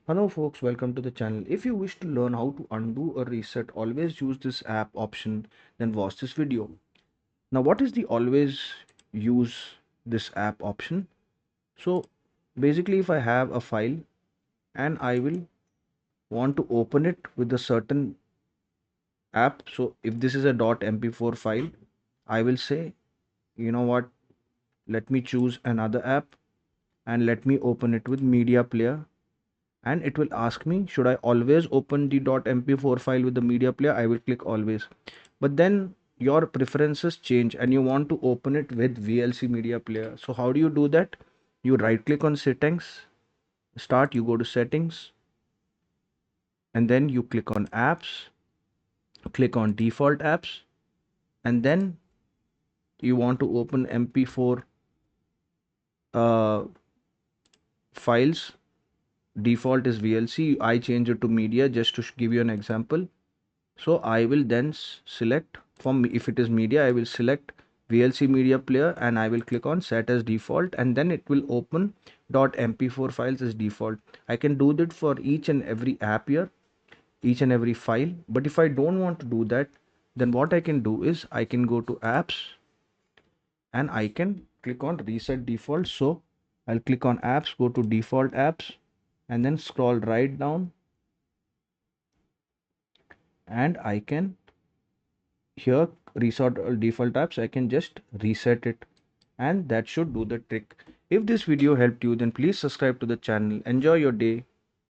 Hello folks, welcome to the channel. If you wish to learn how to undo or reset, always use this app option, then watch this video. Now what is the always use this app option? So basically if I have a file and I will want to open it with a certain app. So if this is a .mp4 file, I will say, you know what, let me choose another app and let me open it with media player, and it will ask me, should I always open the .mp4 file with the media player? I will click always. But then your preferences change and you want to open it with VLC media player. So how do you do that? You right click on settings, start, you go to settings, and then you click on apps, click on default apps, and then you want to open mp4 uh, files. Default is VLC. I change it to media just to give you an example. So I will then select from, if it is media, I will select VLC media player and I will click on set as default, and then it will open .mp4 files as default. I can do that for each and every app here, each and every file. But if I don't want to do that, then what I can do is I can go to apps and I can click on reset default. So I'll click on apps, go to default apps, and then scroll right down, and I can here reset default apps. I can just reset it, and that should do the trick. If this video helped you, then please subscribe to the channel. Enjoy your day.